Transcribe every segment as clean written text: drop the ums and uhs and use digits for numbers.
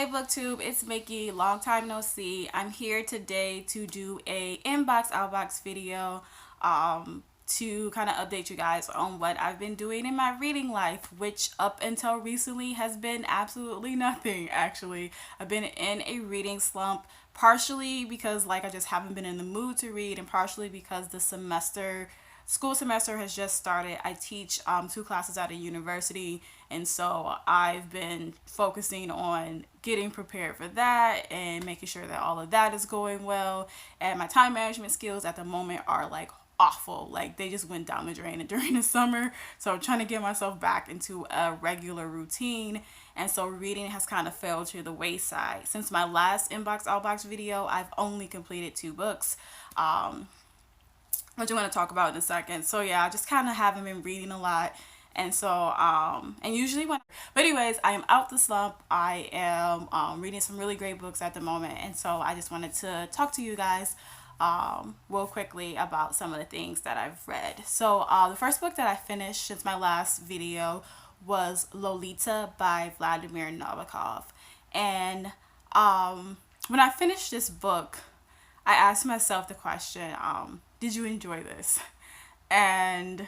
Booktube, it's Mickey. Long time no see. I'm here today to do a inbox outbox video to kind of update you guys on what I've been doing in my reading life, which up until recently has been absolutely nothing. Actually, I've been in a reading slump, partially because like I just haven't been in the mood to read, and partially because the school semester has just started. I teach two classes at a university, and so I've been focusing on getting prepared for that and making sure that all of that is going well. And my time management skills at the moment are like awful. Like they just went down the drain during the summer. So I'm trying to get myself back into a regular routine. And so reading has kind of fell to the wayside. Since my last inbox outbox video, I've only completed 2 books. Which I'm going to talk about in a second. So yeah, I just kind of haven't been reading a lot. And so, and usually but anyways, I am out the slump. I am reading some really great books at the moment. And so I just wanted to talk to you guys real quickly about some of the things that I've read. So the first book that I finished since my last video was Lolita by Vladimir Nabokov. And when I finished this book, I asked myself the question, did you enjoy this? And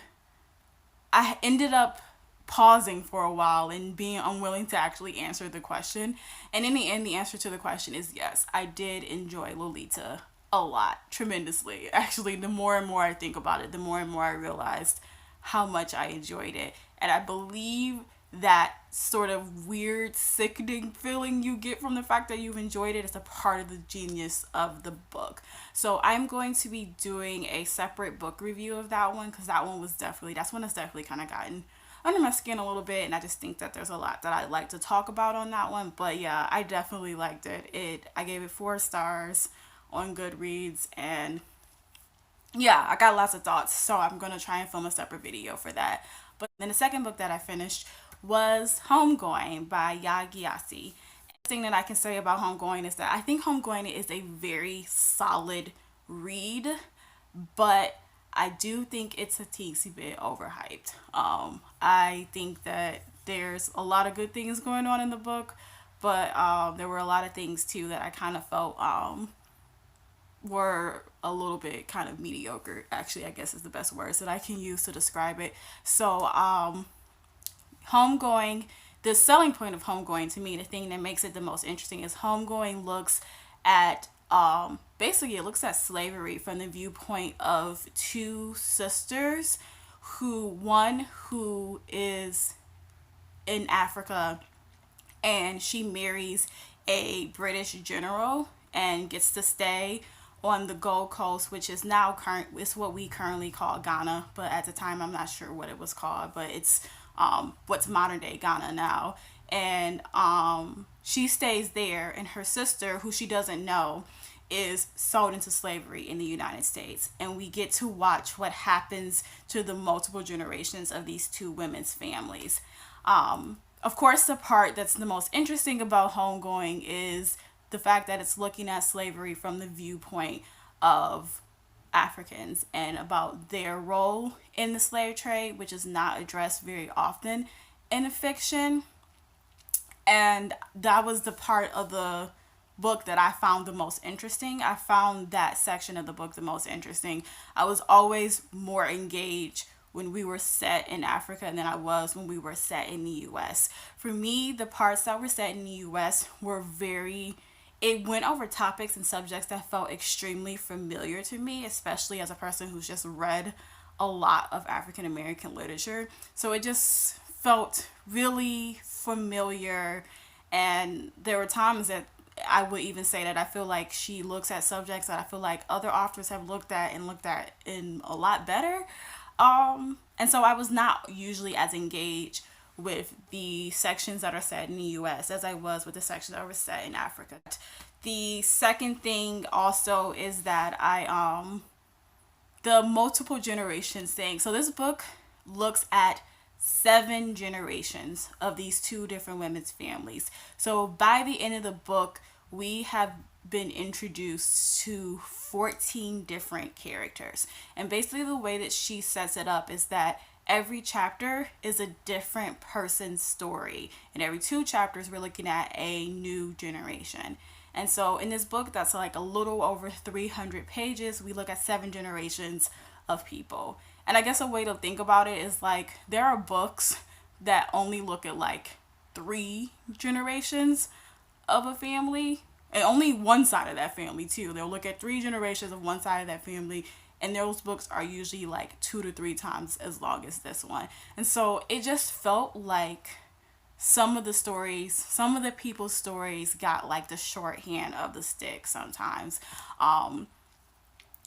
I ended up pausing for a while and being unwilling to actually answer the question. And in the end, the answer to the question is yes, I did enjoy Lolita a lot, tremendously. Actually, the more and more I think about it, the more and more I realized how much I enjoyed it. And I believe that sort of weird, sickening feeling you get from the fact that you've enjoyed it is a part of the genius of the book. So I'm going to be doing a separate book review of that one, because that's one that's definitely kind of gotten under my skin a little bit, and I just think that there's a lot that I'd like to talk about on that one. But yeah, I definitely liked it. I gave it 4 stars on Goodreads, and yeah, I got lots of thoughts, so I'm going to try and film a separate video for that. But then the second book that I finished was Homegoing by Ya Gyasi. The thing that I can say about Homegoing is that I think Homegoing is a very solid read, but I do think it's a teensy bit overhyped. I think that there's a lot of good things going on in the book, but there were a lot of things too that I kind of felt were a little bit kind of mediocre, actually, I guess is the best words that I can use to describe it. So Homegoing, the selling point of Homegoing to me, the thing that makes it the most interesting, is Homegoing looks at basically it looks at slavery from the viewpoint of 2 sisters, one who is in Africa, and she marries a British general and gets to stay on the Gold Coast, which is now it's what we currently call Ghana, but at the time I'm not sure what it was called, but it's what's modern day Ghana now. And she stays there, and her sister, who she doesn't know, is sold into slavery in the United States. And we get to watch what happens to the multiple generations of these 2 women's families. Of course, the part that's the most interesting about Homegoing is the fact that it's looking at slavery from the viewpoint of Africans and about their role in the slave trade, which is not addressed very often in fiction. And that was the part of the book that I found the most interesting. I found that section of the book the most interesting. I was always more engaged when we were set in Africa than I was when we were set in the US. For me, the parts that were set in the US were it went over topics and subjects that felt extremely familiar to me, especially as a person who's just read a lot of African American literature. So it just felt really familiar, and there were times that I would even say that I feel like she looks at subjects that I feel like other authors have looked at in a lot better. And so I was not usually as engaged with the sections that are set in the US as I was with the sections that were set in Africa. The second thing also is that the multiple generations thing. So this book looks at 7 generations of these 2 different women's families. So by the end of the book, we have been introduced to 14 different characters. And basically the way that she sets it up is that every chapter is a different person's story. And every 2 chapters, we're looking at a new generation. And so in this book, that's like a little over 300 pages, we look at 7 generations of people. And I guess a way to think about it is like there are books that only look at like 3 generations of a family, and only one side of that family too. They'll look at 3 generations of one side of that family, and those books are usually like 2 to 3 times as long as this one. And so it just felt like some of the stories, some of the people's stories got like the shorthand of the stick sometimes.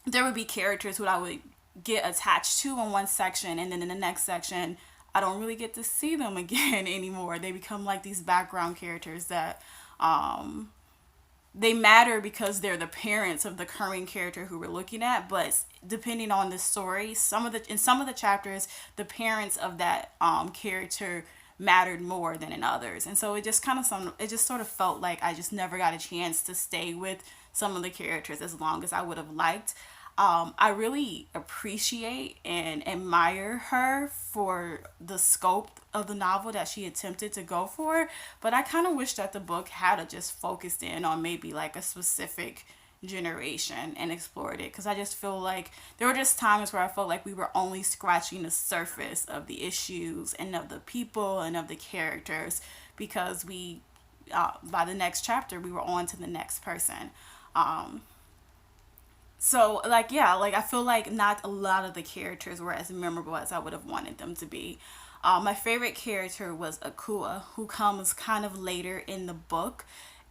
There would be characters who I would get attached to in one section, and then in the next section I don't really get to see them again anymore. They become like these background characters that they matter because they're the parents of the current character who we're looking at, but depending on the story, in some of the chapters the parents of that character mattered more than in others. And so it just sort of felt like I just never got a chance to stay with some of the characters as long as I would have liked. I really appreciate and admire her for the scope of the novel that she attempted to go for, but I kind of wish that the book had just focused in on maybe like a specific generation and explored it, because I just feel like there were just times where I felt like we were only scratching the surface of the issues and of the people and of the characters, because by the next chapter we were on to the next person. So, like, yeah, like, I feel like not a lot of the characters were as memorable as I would have wanted them to be. My favorite character was Akua, who comes kind of later in the book,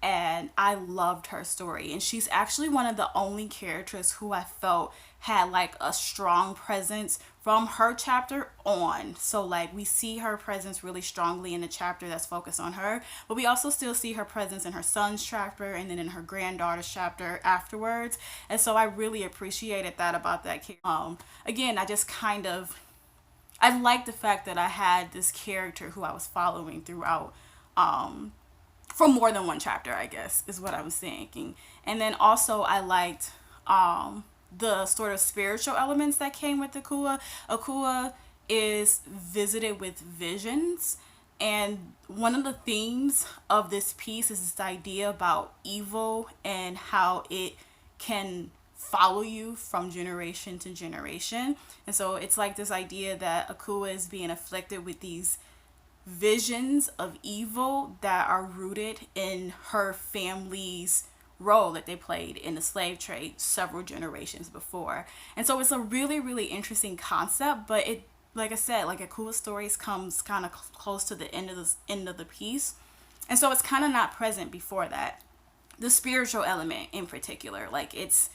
and I loved her story. And she's actually one of the only characters who I felt had, like, a strong presence from her chapter on. So, like, we see her presence really strongly in the chapter that's focused on her, but we also still see her presence in her son's chapter and then in her granddaughter's chapter afterwards. And so I really appreciated that about that character. Again, I like the fact that I had this character who I was following throughout, for more than one chapter, I guess, is what I was thinking. And then also I liked the sort of spiritual elements that came with Akua. Akua is visited with visions, and one of the themes of this piece is this idea about evil and how it can follow you from generation to generation. And so it's like this idea that Akua is being afflicted with these visions of evil that are rooted in her family's role that they played in the slave trade several generations before. And so it's a really, really interesting concept, but it, like I said, like Akua's stories comes kind of close to the end of the piece. And so it's kind of not present before that. The spiritual element in particular, like it's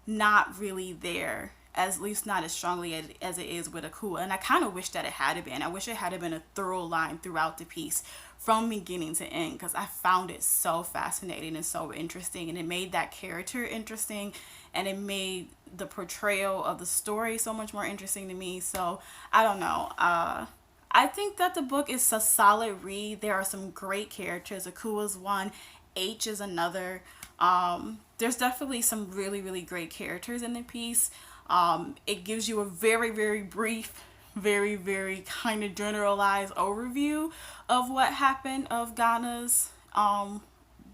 not really there, at least not as strongly as it is with Akua. And I kind of wish that it had been. I wish it had been a thorough line throughout the piece from beginning to end, because I found it so fascinating and so interesting, and it made that character interesting, and it made the portrayal of the story so much more interesting to me. So I don't know. I think that the book is a solid read. There are some great characters. Akua's one, H is another. There's definitely some really, really great characters in the piece. It gives you a very, very brief, very, very kind of generalized overview of what happened of Ghana's,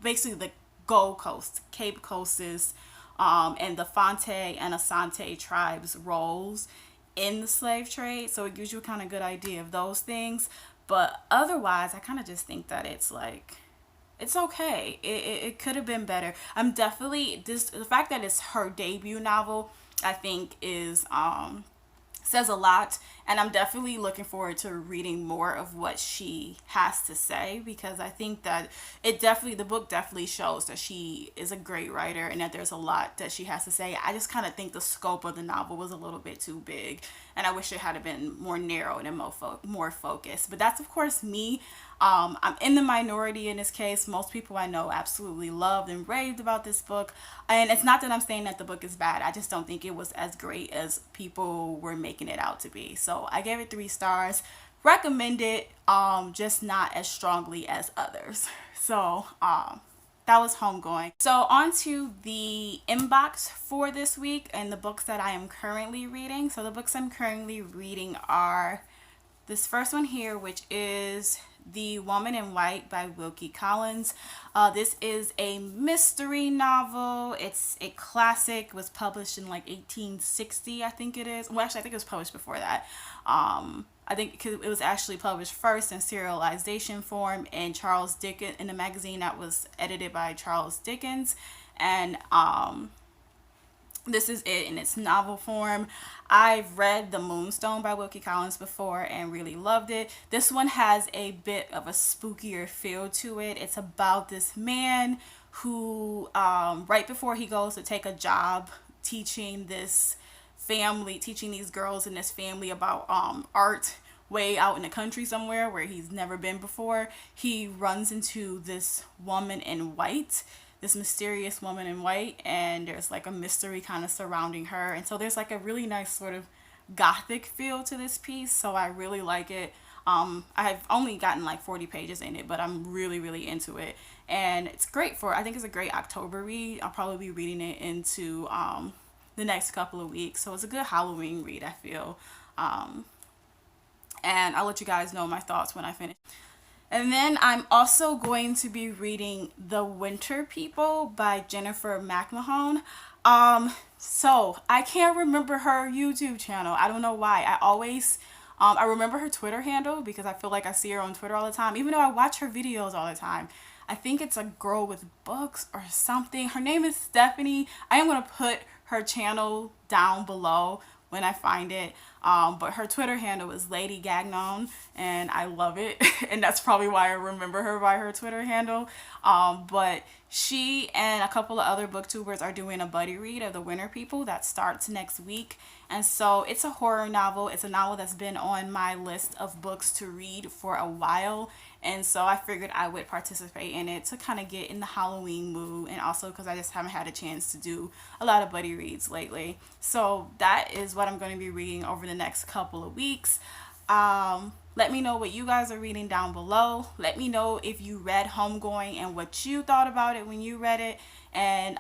basically the Gold Coast, Cape Coast's, and the Fonte and Asante tribes' roles in the slave trade. So it gives you a kind of good idea of those things. But otherwise, I kind of just think that it's like, it's okay. It could have been better. I'm definitely, the fact that it's her debut novel, I think is says a lot, and I'm definitely looking forward to reading more of what she has to say, because I think that the book definitely shows that she is a great writer and that there's a lot that she has to say. I just kind of think the scope of the novel was a little bit too big, and I wish it had been more narrow and more focused. But that's of course me. I'm in the minority in this case. Most people I know absolutely loved and raved about this book. And it's not that I'm saying that the book is bad. I just don't think it was as great as people were making it out to be. So I gave it 3 stars. Recommend it, just not as strongly as others. So that was Homegoing. So on to the inbox for this week and the books that I am currently reading. So the books I'm currently reading are this first one here, which is The Woman in White by Wilkie Collins. This is a mystery novel. It's a classic. It was published in like 1860, I think it is. Well, actually, I think it was published before that. I think it was actually published first in serialization form in Charles Dickens, in a magazine that was edited by Charles Dickens. And this is it in its novel form. I've read The Moonstone by Wilkie Collins before and really loved it. This one has a bit of a spookier feel to it. It's about this man who, right before he goes to take a job teaching these girls in this family about art way out in the country somewhere where he's never been before, he runs into this woman in white, this mysterious woman in white, and there's like a mystery kind of surrounding her. And so there's like a really nice sort of gothic feel to this piece, so I really like it. I've only gotten like 40 pages in it, but I'm really, really into it. And it's great I think it's a great October read. I'll probably be reading it into the next couple of weeks. So it's a good Halloween read, I feel. And I'll let you guys know my thoughts when I finish. And then I'm also going to be reading The Winter People by Jennifer McMahon. So I can't remember her YouTube channel. I don't know why. I remember her Twitter handle because I feel like I see her on Twitter all the time, even though I watch her videos all the time. I think it's a girl with books or something. Her name is Stephanie. I am going to put her channel down below when I find it. But her Twitter handle is Lady Gagnon, and I love it. And that's probably why I remember her by her Twitter handle. But she and a couple of other booktubers are doing a buddy read of The Winter People that starts next week. And so it's a horror novel. It's a novel that's been on my list of books to read for a while. And so I figured I would participate in it to kind of get in the Halloween mood, and also because I just haven't had a chance to do a lot of buddy reads lately. So that is what I'm going to be reading over the next couple of weeks. Let me know what you guys are reading down below. Let me know if you read Homegoing and what you thought about it when you read it. And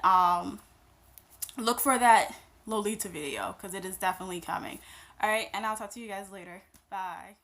look for that Lolita video because it is definitely coming. All right, and I'll talk to you guys later. Bye.